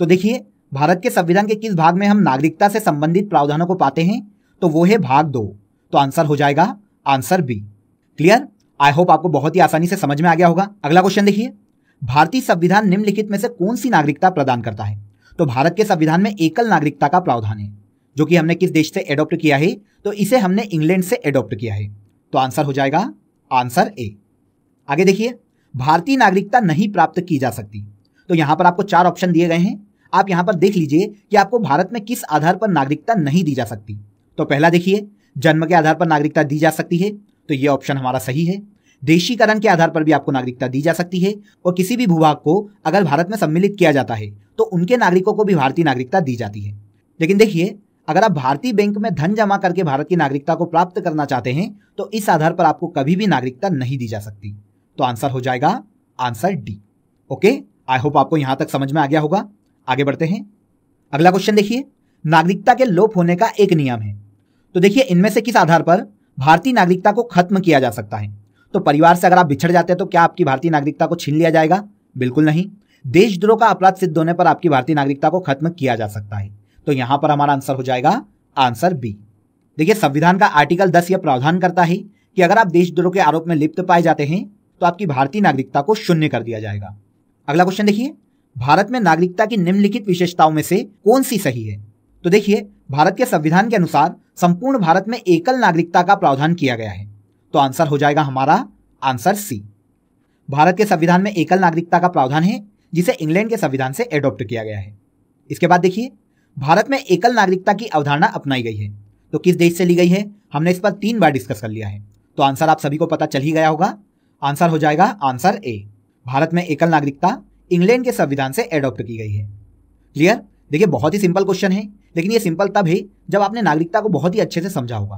तो देखिए भारत के संविधान के किस भाग में हम नागरिकता से संबंधित प्रावधानों को पाते हैं, तो वो है भाग 2। तो आंसर हो जाएगा answer B. Clear? I hope आपको बहुत ही आसानी से समझ में आ गया होगा। अगला क्वेश्चन देखिए, भारतीय संविधान निम्नलिखित में से कौन सी नागरिकता प्रदान करता है? तो भारत के संविधान में एकल नागरिकता का प्रावधान है, जो कि हमने किस देश से एडॉप्ट किया है? तो इसे हमने इंग्लैंड से एडॉप्ट किया है। तो आंसर हो जाएगा आंसर ए। आगे देखिए, भारतीय नागरिकता नहीं प्राप्त की जा सकती। तो यहां पर आपको 4 ऑप्शन दिए गए हैं। आप यहां पर देख लीजिए कि आपको भारत में किस आधार पर नागरिकता नहीं दी जा सकती। तो पहला देखिए, जन्म के आधार पर नागरिकता दी जा सकती है, तो यह ऑप्शन हमारा सही है। देशीकरण के आधार पर भी आपको नागरिकता दी जा सकती है, और किसी भी भूभाग को अगर भारत में सम्मिलित किया जाता है तो उनके नागरिकों को भी भारतीय नागरिकता दी जाती है। लेकिन देखिए, अगर आप भारतीय बैंक में धन जमा करके भारत की नागरिकता को प्राप्त करना चाहते हैं तो इस आधार पर आपको कभी भी नागरिकता नहीं दी जा सकती। तो आंसर हो जाएगा आंसर डी। ओके, आई होप आपको यहां तक समझ में आ गया होगा। आगे बढ़ते हैं। अगला क्वेश्चन देखिए, नागरिकता के लोप होने का एक नियम है। तो देखिए, इनमें से किस आधार पर भारतीय नागरिकता को खत्म किया जा सकता है? तो परिवार से अगर आप बिछड़ जाते हैं तो क्या आपकी भारतीय नागरिकता को छीन लिया जाएगा? बिल्कुल नहीं। देशद्रोह का अपराध सिद्ध होने पर आपकी भारतीय नागरिकता को खत्म किया जा सकता है। तो यहां पर हमारा आंसर हो जाएगा आंसर बी। देखिए, संविधान का आर्टिकल 10 यह प्रावधान करता है कि अगर आप देशद्रोह के आरोप में लिप्त पाए जाते हैं तो आपकी भारतीय नागरिकता को शून्य कर दिया जाएगा। अगला क्वेश्चन देखिए, भारत में नागरिकता की निम्नलिखित विशेषताओं में से कौन सी सही है? तो देखिए, भारत के संविधान के अनुसार संपूर्ण भारत में एकल नागरिकता का प्रावधान किया गया है। तो आंसर हो जाएगा हमारा आंसर सी। भारत के संविधान में एकल नागरिकता का प्रावधान है, जिसे इंग्लैंड के संविधान से एडॉप्ट किया गया है। इसके बाद देखिए, भारत में एकल नागरिकता की अवधारणा अपनाई गई है। तो किस देश से ली गई है? हमने इस पर 3 बार डिस्कस कर लिया है। तो आंसर आप सभी को पता चल ही गया होगा। आंसर हो जाएगा आंसर ए। भारत में एकल नागरिकता इंग्लैंड के संविधान से एडॉप्ट की गई है। क्लियर? देखिए, बहुत ही सिंपल क्वेश्चन है, लेकिन ये सिंपल तब है जब आपने नागरिकता को बहुत ही अच्छे से समझा होगा।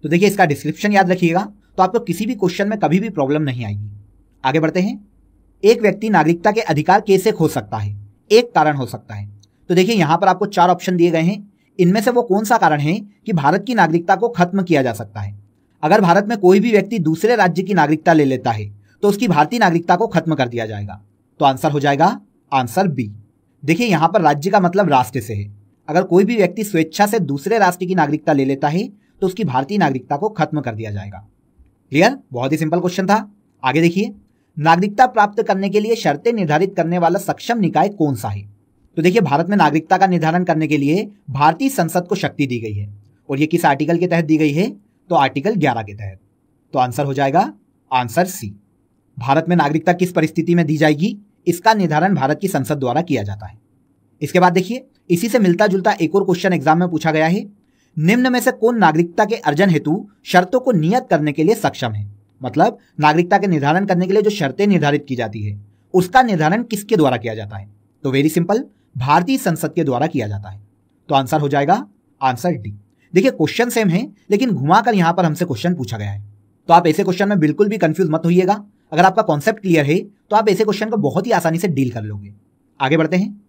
तो देखिए, इसका डिस्क्रिप्शन याद रखिएगा, तो आपको किसी भी क्वेश्चन में कभी भी प्रॉब्लम नहीं आएगी। आगे बढ़ते हैं। एक व्यक्ति नागरिकता के अधिकार कैसे खो सकता है? एक कारण हो सकता है। तो देखिए, यहां पर आपको 4 ऑप्शन दिए गए हैं। इनमें से वो कौन सा कारण है कि भारत की नागरिकता को खत्म किया जा सकता है? अगर भारत में कोई भी व्यक्ति दूसरे राज्य की नागरिकता ले लेता है तो उसकी भारतीय नागरिकता को खत्म कर दिया जाएगा। तो आंसर हो जाएगा आंसर बी। देखिए, यहां पर राज्य का मतलब राष्ट्र से है। अगर कोई भी व्यक्ति स्वेच्छा से दूसरे राष्ट्र की नागरिकता ले लेता है तो उसकी भारतीय नागरिकता को खत्म कर दिया जाएगा। क्लियर? बहुत ही सिंपल क्वेश्चन था। आगे देखिए, नागरिकता प्राप्त करने के लिए शर्तें निर्धारित करने वाला सक्षम निकाय कौन सा है? तो देखिए, भारत में नागरिकता का निर्धारण करने के लिए भारतीय संसद को शक्ति दी गई है, और ये किस आर्टिकल के तहत दी गई है? तो आर्टिकल 11 के तहत। तो आंसर हो जाएगा आंसर सी। भारत में नागरिकता किस परिस्थिति में दी जाएगी, इसका निर्धारण भारत की संसद द्वारा किया जाता है। इसके बाद देखिए, इसी से मिलता जुलता एक और क्वेश्चन एग्जाम में पूछा गया है। निम्न में से कौन नागरिकता के अर्जन हेतु शर्तों को नियत करने के लिए सक्षम है? मतलब नागरिकता के निर्धारण करने के लिए जो शर्तें निर्धारित की जाती है उसका निर्धारण किसके द्वारा किया जाता है? तो वेरी सिंपल, भारतीय संसद के द्वारा किया जाता है। तो आंसर हो जाएगा आंसर डी। देखिए, क्वेश्चन सेम है, लेकिन घुमाकर यहां पर हमसे क्वेश्चन पूछा गया है। तो आप ऐसे क्वेश्चन में बिल्कुल भी कंफ्यूज मत होइएगा। अगर आपका कॉन्सेप्ट क्लियर है तो आप ऐसे क्वेश्चन को बहुत ही आसानी से डील कर लोगे। आगे बढ़ते हैं।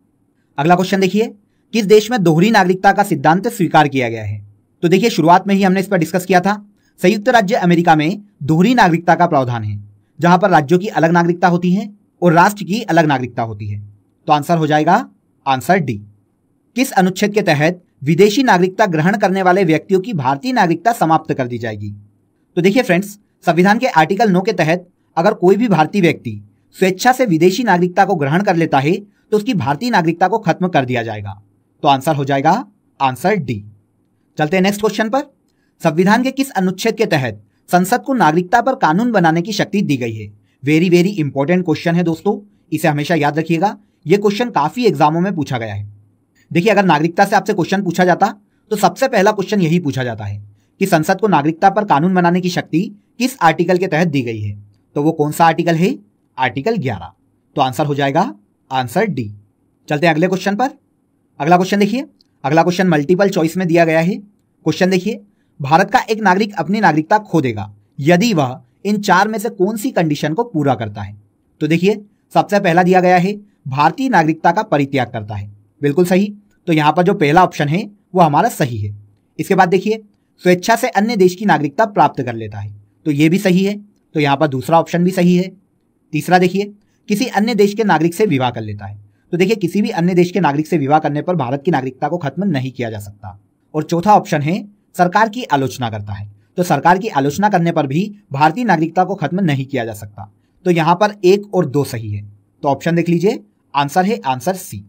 अगला क्वेश्चन देखिए, किस देश में दोहरी नागरिकता का सिद्धांत स्वीकार किया गया है? तो देखिए, शुरुआत में ही हमने इस पर डिस्कस किया था। संयुक्त राज्य अमेरिका में दोहरी नागरिकता का प्रावधान है, जहां पर राज्यों की अलग नागरिकता होती है और राष्ट्र की अलग नागरिकता होती है। तो आंसर हो जाएगा आंसर डी। किस अनुच्छेद के तहत विदेशी नागरिकता ग्रहण करने वाले व्यक्तियों की भारतीय नागरिकता समाप्त कर दी जाएगी? तो देखिए फ्रेंड्स, संविधान के आर्टिकल 9 के तहत अगर कोई भी भारतीय व्यक्ति स्वेच्छा से विदेशी नागरिकता को ग्रहण कर लेता है तो उसकी भारतीय नागरिकता को खत्म कर दिया जाएगा। तो आंसर हो जाएगा आंसर डी। चलते हैं नेक्स्ट क्वेश्चन पर। संविधान के किस अनुच्छेद के तहत संसद को नागरिकता पर कानून बनाने की शक्ति दी गई है? वेरी वेरी इंपॉर्टेंट क्वेश्चन है दोस्तों, इसे हमेशा याद रखिएगा। यह क्वेश्चन काफी एग्जामों में पूछा गया है। देखिए, अगर नागरिकता से आपसे क्वेश्चन पूछा जाता तो सबसे पहला क्वेश्चन यही पूछा जाता है कि संसद को नागरिकता पर कानून बनाने की शक्ति किस आर्टिकल के तहत दी गई है? तो वो कौन सा आर्टिकल है? आर्टिकल 11। तो आंसर हो जाएगा आंसर डी। चलते हैं अगले क्वेश्चन पर। अगला क्वेश्चन देखिए, अगला क्वेश्चन मल्टीपल चॉइस में दिया गया है। क्वेश्चन देखिए, भारत का एक नागरिक अपनी नागरिकता खो देगा यदि वह इन 4 में से कौन सी कंडीशन को पूरा करता है? तो देखिए, सबसे पहला दिया गया है भारतीय नागरिकता का परित्याग करता है। बिल्कुल सही। तो यहां पर जो पहला ऑप्शन है वो हमारा सही है। इसके बाद देखिए, स्वेच्छा से अन्य देश की नागरिकता प्राप्त कर लेता है, तो ये भी सही है। तो यहां पर दूसरा ऑप्शन भी सही है। तीसरा देखिए, किसी अन्य देश के नागरिक से विवाह कर लेता है, तो देखिए किसी भी अन्य देश के नागरिक से विवाह करने पर भारत की नागरिकता को खत्म नहीं किया जा सकता। और चौथा ऑप्शन है सरकार की आलोचना करता है, तो सरकार की आलोचना करने पर भी भारतीय नागरिकता को खत्म नहीं किया जा सकता। तो यहां पर 1 और 2 सही है। तो ऑप्शन देख लीजिए, आंसर है आंसर सी।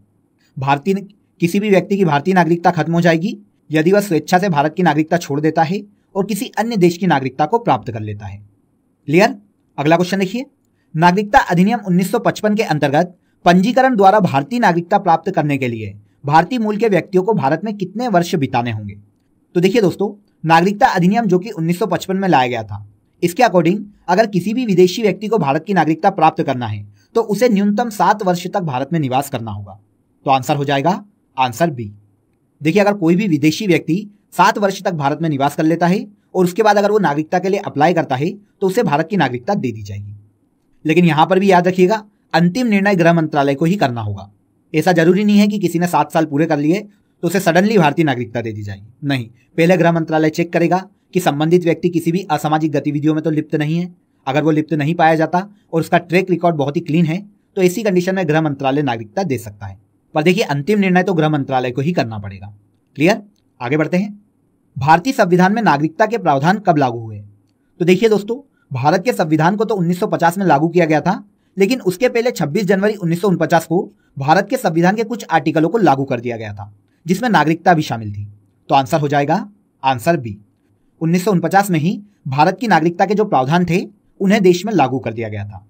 किसी भी व्यक्ति की भारतीय नागरिकता खत्म हो जाएगी यदि वह स्वेच्छा से भारत की नागरिकता छोड़ देता है और किसी अन्य देश की नागरिकता को प्राप्त कर लेता है। क्लियर? अगला क्वेश्चन देखिए, नागरिकता अधिनियम 1955 के अंतर्गत पंजीकरण द्वारा भारतीय नागरिकता प्राप्त करने के लिए भारतीय मूल के व्यक्तियों को भारत में कितने वर्ष बिताने होंगे? तो देखिए दोस्तों, नागरिकता अधिनियम जो कि 1955 में लाया गया था, इसके अकॉर्डिंग अगर किसी भी विदेशी व्यक्ति को भारत की नागरिकता प्राप्त करना है तो उसे न्यूनतम 7 वर्ष तक भारत में निवास करना होगा। तो आंसर हो जाएगा आंसर बी। देखिए अगर कोई भी विदेशी व्यक्ति 7 वर्ष तक भारत में निवास कर लेता है और उसके बाद अगर वो नागरिकता के लिए अप्लाई करता है तो उसे भारत की नागरिकता दे दी जाएगी। लेकिन यहां पर भी याद रखिएगा, अंतिम निर्णय गृह मंत्रालय को ही करना होगा। ऐसा जरूरी नहीं है कि किसी ने 7 साल पूरे कर लिए तो उसे सडनली भारतीय नागरिकता दे दी जाएगी। नहीं, पहले गृह मंत्रालय चेक करेगा कि संबंधित व्यक्ति किसी भी असामाजिक गतिविधियों में तो लिप्त नहीं है। अगर वो लिप्त नहीं पाया जाता और उसका ट्रैक रिकॉर्ड बहुत ही क्लीन है तो इसी कंडीशन में गृह मंत्रालय नागरिकता दे सकता है। पर देखिए अंतिम निर्णय तो गृह मंत्रालय को ही करना पड़ेगा। क्लियर? आगे बढ़ते हैं। भारतीय संविधान में नागरिकता के प्रावधान कब लागू हुए? तो देखिए दोस्तों, भारत के संविधान को तो 1950 में लागू किया गया था, लेकिन उसके पहले 26 जनवरी 1949 को भारत के संविधान के कुछ आर्टिकलों को लागू कर दिया गया था जिसमें नागरिकता भी शामिल थी। तो आंसर हो जाएगा आंसर बी। 1949 में ही भारत की नागरिकता के जो प्रावधान थे उन्हें देश में लागू कर दिया गया था।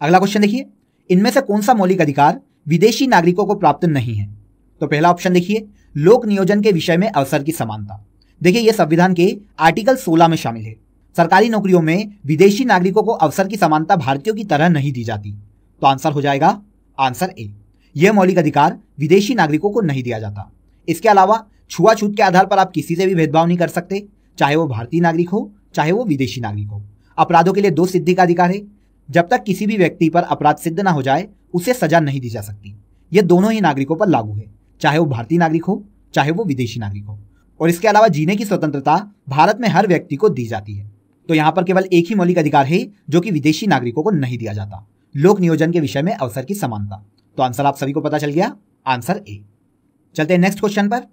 अगला क्वेश्चन देखिए, इनमें से कौन सा मौलिक अधिकार विदेशी नागरिकों को प्राप्त नहीं है? तो पहला ऑप्शन देखिए, लोक नियोजन के विषय में अवसर की समानता। देखिए यह संविधान के आर्टिकल 16 में शामिल है। सरकारी नौकरियों में विदेशी नागरिकों को अवसर की समानता भारतीयों की तरह नहीं दी जाती। तो आंसर हो जाएगा आंसर ए। यह मौलिक अधिकार विदेशी नागरिकों को नहीं दिया जाता। इसके अलावा छुआछूत के आधार पर आप किसी से भी भेदभाव नहीं कर सकते, चाहे वो भारतीय नागरिक हो चाहे वो विदेशी नागरिक हो। अपराधों के लिए 2 सिद्धि का अधिकार है। जब तक किसी भी व्यक्ति पर अपराध सिद्ध ना हो जाए उसे सजा नहीं दी जा सकती। ये दोनों ही नागरिकों पर लागू है, चाहे वो भारतीय नागरिक हो चाहे वो विदेशी नागरिक हो। और इसके अलावा जीने की स्वतंत्रता भारत में हर व्यक्ति को दी जाती है। तो यहां पर केवल एक ही मौलिक अधिकार है जो कि विदेशी नागरिकों को नहीं दिया जाता, लोक नियोजन के विषय में अवसर की समानता। तो आंसर आप सभी को पता चल गया, आंसर ए। चलते हैं नेक्स्ट क्वेश्चन पर।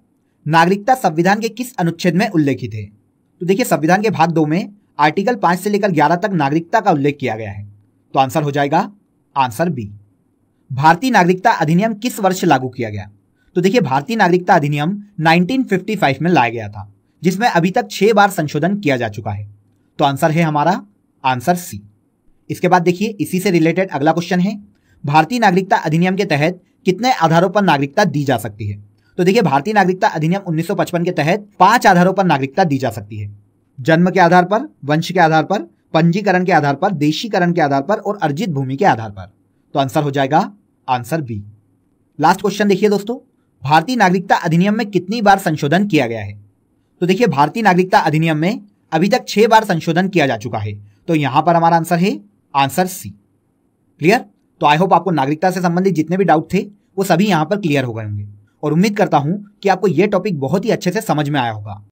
नागरिकता संविधान के किस अनुच्छेद में उल्लेखित है? तो देखिए संविधान के भाग 2 में आर्टिकल 5 से लेकर 11 तक नागरिकता का उल्लेख किया गया है। तो आंसर हो जाएगा आंसर बी। भारतीय नागरिकता अधिनियम किस वर्ष लागू किया गया? तो देखिए भारतीय नागरिकता अधिनियम 1955 में लाया गया था, जिसमें अभी तक 6 बार संशोधन किया जा चुका है। तो आंसर है हमारा आंसर सी। इसके बाद देखिए इसी से रिलेटेड अगला क्वेश्चन है, भारतीय नागरिकता अधिनियम के तहत कितने आधारों पर नागरिकता दी जा सकती है? तो देखिए भारतीय नागरिकता अधिनियम 1955 के तहत 5 आधारों पर नागरिकता दी जा सकती है। जन्म के आधार पर, वंश के आधार पर, पंजीकरण के आधार पर, देशीकरण के आधार पर और अर्जित भूमि के आधार पर। तो आंसर हो जाएगा आंसर बी। लास्ट क्वेश्चन देखिए दोस्तों, भारतीय नागरिकता अधिनियम में कितनी बार संशोधन किया गया है? तो देखिए भारतीय नागरिकता अधिनियम में अभी तक 6 बार संशोधन किया जा चुका है। तो यहां पर हमारा आंसर है आंसर सी। क्लियर? तो आई होप आपको नागरिकता से संबंधित जितने भी डाउट थे वो सभी यहां पर क्लियर हो गए होंगे और उम्मीद करता हूं कि आपको यह टॉपिक बहुत ही अच्छे से समझ में आया होगा।